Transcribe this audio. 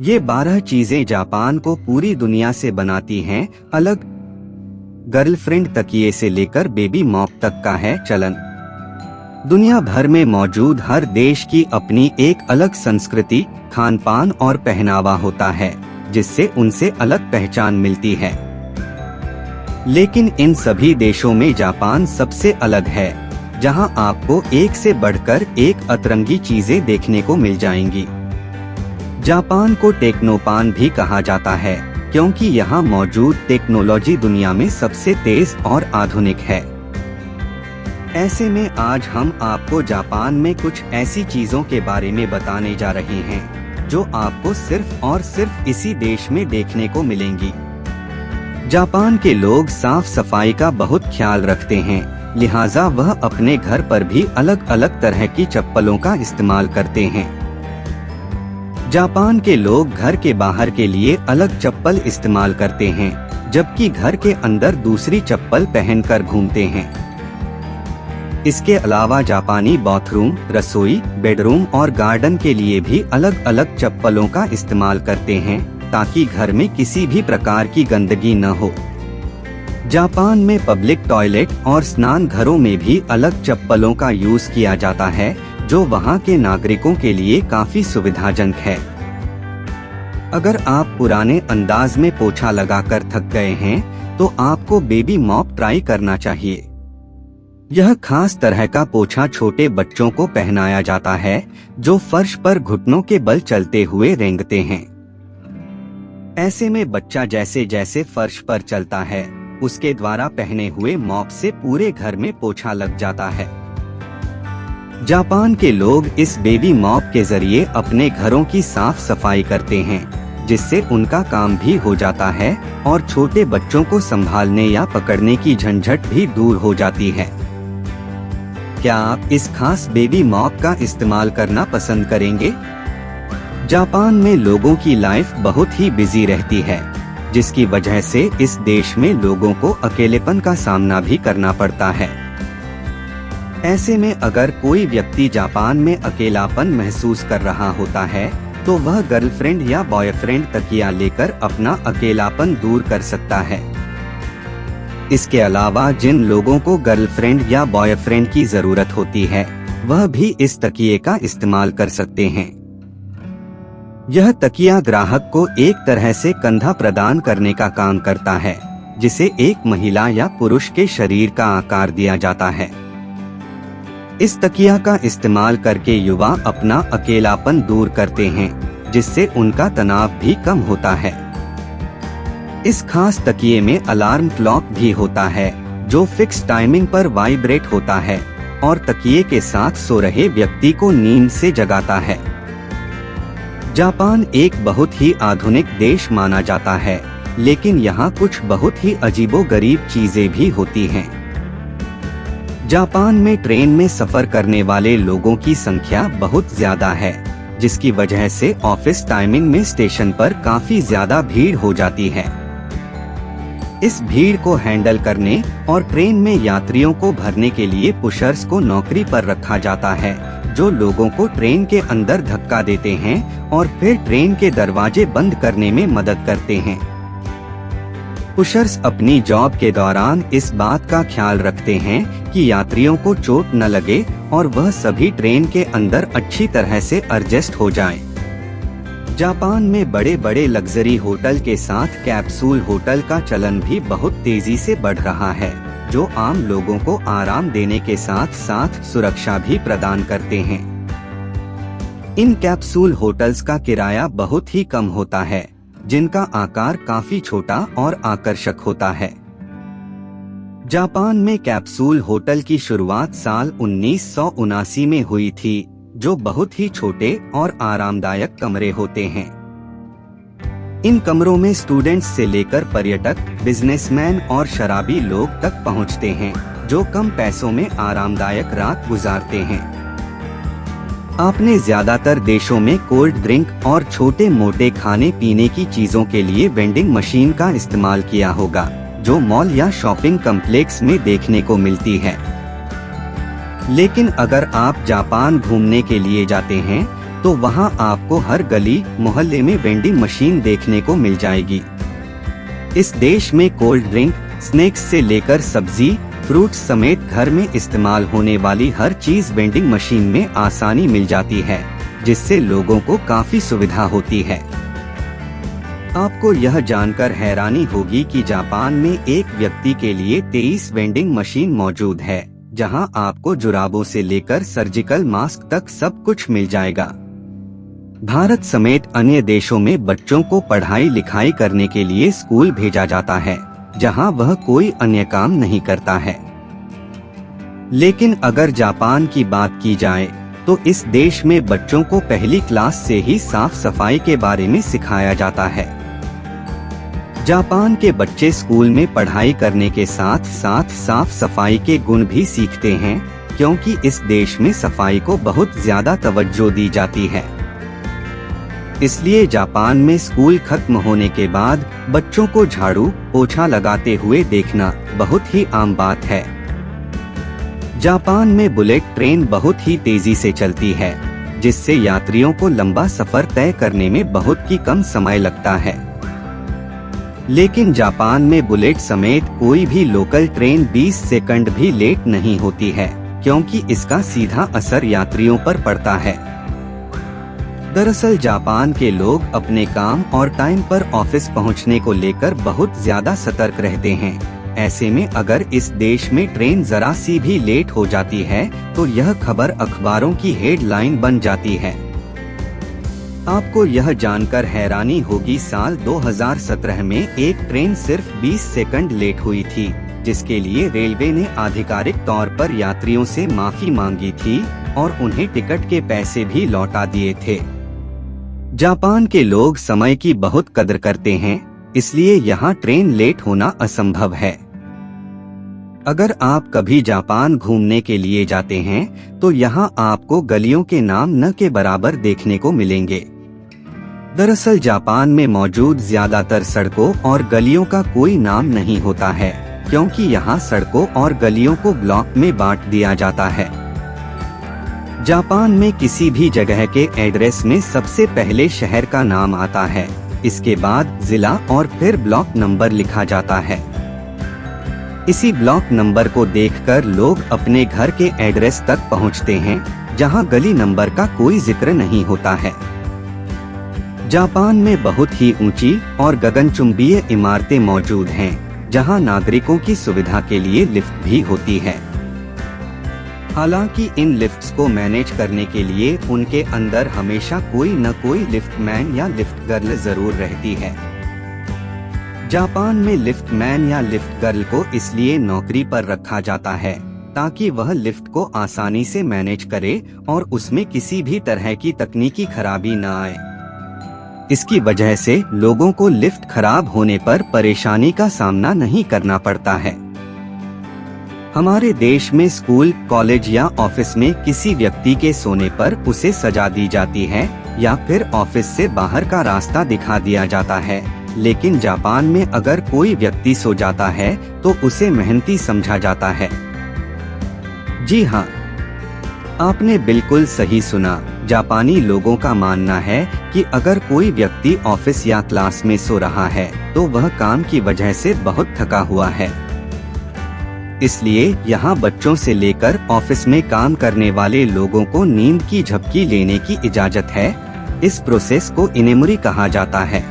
ये 12 चीजें जापान को पूरी दुनिया से बनाती हैं अलग। गर्लफ्रेंड तकिए से लेकर बेबी मॉप तक का है चलन। दुनिया भर में मौजूद हर देश की अपनी एक अलग संस्कृति, खान पान और पहनावा होता है, जिससे उनसे अलग पहचान मिलती है। लेकिन इन सभी देशों में जापान सबसे अलग है, जहां आपको एक से बढ़कर एक अतरंगी चीजें देखने को मिल जाएंगी। जापान को टेक्नोपान भी कहा जाता है, क्योंकि यहाँ मौजूद टेक्नोलॉजी दुनिया में सबसे तेज और आधुनिक है। ऐसे में आज हम आपको जापान में कुछ ऐसी चीजों के बारे में बताने जा रहे हैं, जो आपको सिर्फ और सिर्फ इसी देश में देखने को मिलेंगी। जापान के लोग साफ सफाई का बहुत ख्याल रखते हैं, लिहाजा वह अपने घर पर भी अलग अलग तरह की चप्पलों का इस्तेमाल करते हैं। जापान के लोग घर के बाहर के लिए अलग चप्पल इस्तेमाल करते हैं, जबकि घर के अंदर दूसरी चप्पल पहनकर घूमते हैं। इसके अलावा जापानी बाथरूम, रसोई, बेडरूम और गार्डन के लिए भी अलग अलग चप्पलों का इस्तेमाल करते हैं, ताकि घर में किसी भी प्रकार की गंदगी न हो। जापान में पब्लिक टॉयलेट और स्नान घरों में भी अलग चप्पलों का यूज किया जाता है, जो वहाँ के नागरिकों के लिए काफी सुविधाजनक है। अगर आप पुराने अंदाज में पोछा लगाकर थक गए हैं, तो आपको बेबी मॉप ट्राई करना चाहिए। यह खास तरह का पोछा छोटे बच्चों को पहनाया जाता है, जो फर्श पर घुटनों के बल चलते हुए रेंगते हैं। ऐसे में बच्चा जैसे जैसे फर्श पर चलता है, उसके द्वारा पहने हुए मॉप से पूरे घर में पोछा लग जाता है। जापान के लोग इस बेबी मॉप के जरिए अपने घरों की साफ सफाई करते हैं, जिससे उनका काम भी हो जाता है और छोटे बच्चों को संभालने या पकड़ने की झंझट भी दूर हो जाती है। क्या आप इस खास बेबी मॉप का इस्तेमाल करना पसंद करेंगे? जापान में लोगों की लाइफ बहुत ही बिजी रहती है, जिसकी वजह से इस देश में लोगों को अकेलेपन का सामना भी करना पड़ता है। ऐसे में अगर कोई व्यक्ति जापान में अकेलापन महसूस कर रहा होता है, तो वह गर्लफ्रेंड या बॉयफ्रेंड तकिया लेकर अपना अकेलापन दूर कर सकता है। इसके अलावा जिन लोगों को गर्लफ्रेंड या बॉयफ्रेंड की जरूरत होती है, वह भी इस तकिए का इस्तेमाल कर सकते हैं। यह तकिया ग्राहक को एक तरह से कंधा प्रदान करने का काम करता है, जिसे एक महिला या पुरुष के शरीर का आकार दिया जाता है। इस तकिया का इस्तेमाल करके युवा अपना अकेलापन दूर करते हैं, जिससे उनका तनाव भी कम होता है। इस खास तकिए में अलार्म क्लॉक भी होता है, जो फिक्स टाइमिंग पर वाइब्रेट होता है और तकिए के साथ सो रहे व्यक्ति को नींद से जगाता है। जापान एक बहुत ही आधुनिक देश माना जाता है, लेकिन यहाँ कुछ बहुत ही अजीबोगरीब चीजें भी होती हैं। जापान में ट्रेन में सफर करने वाले लोगों की संख्या बहुत ज्यादा है, जिसकी वजह से ऑफिस टाइमिंग में स्टेशन पर काफी ज्यादा भीड़ हो जाती है। इस भीड़ को हैंडल करने और ट्रेन में यात्रियों को भरने के लिए पुशर्स को नौकरी पर रखा जाता है, जो लोगों को ट्रेन के अंदर धक्का देते हैं और फिर ट्रेन के दरवाजे बंद करने में मदद करते हैं। पुशर्स अपनी जॉब के दौरान इस बात का ख्याल रखते हैं कि यात्रियों को चोट न लगे और वह सभी ट्रेन के अंदर अच्छी तरह से एडजस्ट हो जाएं। जापान में बड़े बड़े लग्जरी होटल के साथ कैप्सूल होटल का चलन भी बहुत तेजी से बढ़ रहा है, जो आम लोगों को आराम देने के साथ साथ सुरक्षा भी प्रदान करते हैं। इन कैप्सूल होटल्स का किराया बहुत ही कम होता है, जिनका आकार काफी छोटा और आकर्षक होता है। जापान में कैप्सूल होटल की शुरुआत साल 1979 में हुई थी, जो बहुत ही छोटे और आरामदायक कमरे होते हैं। इन कमरों में स्टूडेंट्स से लेकर पर्यटक, बिजनेसमैन और शराबी लोग तक पहुंचते हैं, जो कम पैसों में आरामदायक रात गुजारते हैं। आपने ज्यादातर देशों में कोल्ड ड्रिंक और छोटे मोटे खाने पीने की चीजों के लिए वेंडिंग मशीन का इस्तेमाल किया होगा, जो मॉल या शॉपिंग कॉम्प्लेक्स में देखने को मिलती है। लेकिन अगर आप जापान घूमने के लिए जाते हैं, तो वहाँ आपको हर गली मोहल्ले में वेंडिंग मशीन देखने को मिल जाएगी। इस देश में कोल्ड ड्रिंक, स्नैक्स से लेकर सब्जी, फ्रूट्स समेत घर में इस्तेमाल होने वाली हर चीज वेंडिंग मशीन में आसानी मिल जाती है, जिससे लोगों को काफी सुविधा होती है। आपको यह जानकर हैरानी होगी कि जापान में एक व्यक्ति के लिए 23 वेंडिंग मशीन मौजूद है, जहां आपको जुराबों से लेकर सर्जिकल मास्क तक सब कुछ मिल जाएगा। भारत समेत अन्य देशों में बच्चों को पढ़ाई लिखाई करने के लिए स्कूल भेजा जाता है, जहां वह कोई अन्य काम नहीं करता है। लेकिन अगर जापान की बात की जाए तो इस देश में बच्चों को पहली क्लास से ही साफ सफाई के बारे में सिखाया जाता है। जापान के बच्चे स्कूल में पढ़ाई करने के साथ साथ साफ सफाई के गुण भी सीखते हैं, क्योंकि इस देश में सफाई को बहुत ज्यादा तवज्जो दी जाती है। इसलिए जापान में स्कूल खत्म होने के बाद बच्चों को झाड़ू पोछा लगाते हुए देखना बहुत ही आम बात है। जापान में बुलेट ट्रेन बहुत ही तेजी से चलती है, जिससे यात्रियों को लंबा सफर तय करने में बहुत ही कम समय लगता है। लेकिन जापान में बुलेट समेत कोई भी लोकल ट्रेन 20 सेकंड भी लेट नहीं होती है, क्योंकि इसका सीधा असर यात्रियों पर पड़ता है। दरअसल जापान के लोग अपने काम और टाइम पर ऑफिस पहुंचने को लेकर बहुत ज्यादा सतर्क रहते हैं। ऐसे में अगर इस देश में ट्रेन जरा सी भी लेट हो जाती है तो यह खबर अखबारों की हेडलाइन बन जाती है। आपको यह जानकर हैरानी होगी, साल 2017 में एक ट्रेन सिर्फ 20 सेकंड लेट हुई थी, जिसके लिए रेलवे ने आधिकारिक तौर पर यात्रियों से माफी मांगी थी और उन्हें टिकट के पैसे भी लौटा दिए थे। जापान के लोग समय की बहुत कदर करते हैं, इसलिए यहाँ ट्रेन लेट होना असंभव है। अगर आप कभी जापान घूमने के लिए जाते हैं तो यहाँ आपको गलियों के नाम न के बराबर देखने को मिलेंगे। दरअसल जापान में मौजूद ज्यादातर सड़कों और गलियों का कोई नाम नहीं होता है, क्योंकि यहाँ सड़कों और गलियों को ब्लॉक में बांट दिया जाता है। जापान में किसी भी जगह के एड्रेस में सबसे पहले शहर का नाम आता है, इसके बाद जिला और फिर ब्लॉक नंबर लिखा जाता है। इसी ब्लॉक नंबर को देखकर लोग अपने घर के एड्रेस तक पहुंचते हैं, जहां गली नंबर का कोई जिक्र नहीं होता है। जापान में बहुत ही ऊंची और गगनचुंबीय इमारतें मौजूद हैं, जहां नागरिकों की सुविधा के लिए लिफ्ट भी होती है। हालांकि इन लिफ्ट्स को मैनेज करने के लिए उनके अंदर हमेशा कोई न कोई लिफ्टमैन या लिफ्ट गर्ल जरूर रहती है। जापान में लिफ्टमैन या लिफ्ट गर्ल को इसलिए नौकरी पर रखा जाता है ताकि वह लिफ्ट को आसानी से मैनेज करे और उसमें किसी भी तरह की तकनीकी खराबी न आए। इसकी वजह से लोगों को लिफ्ट खराब होने पर परेशानी का सामना नहीं करना पड़ता है। हमारे देश में स्कूल, कॉलेज या ऑफिस में किसी व्यक्ति के सोने पर उसे सजा दी जाती है या फिर ऑफिस से बाहर का रास्ता दिखा दिया जाता है, लेकिन जापान में अगर कोई व्यक्ति सो जाता है तो उसे मेहनती समझा जाता है। जी हाँ, आपने बिल्कुल सही सुना। जापानी लोगों का मानना है कि अगर कोई व्यक्ति ऑफिस या क्लास में सो रहा है तो वह काम की वजह से बहुत थका हुआ है। इसलिए यहाँ बच्चों से लेकर ऑफिस में काम करने वाले लोगों को नींद की झपकी लेने की इजाजत है। इस प्रोसेस को इनेमुरी कहा जाता है।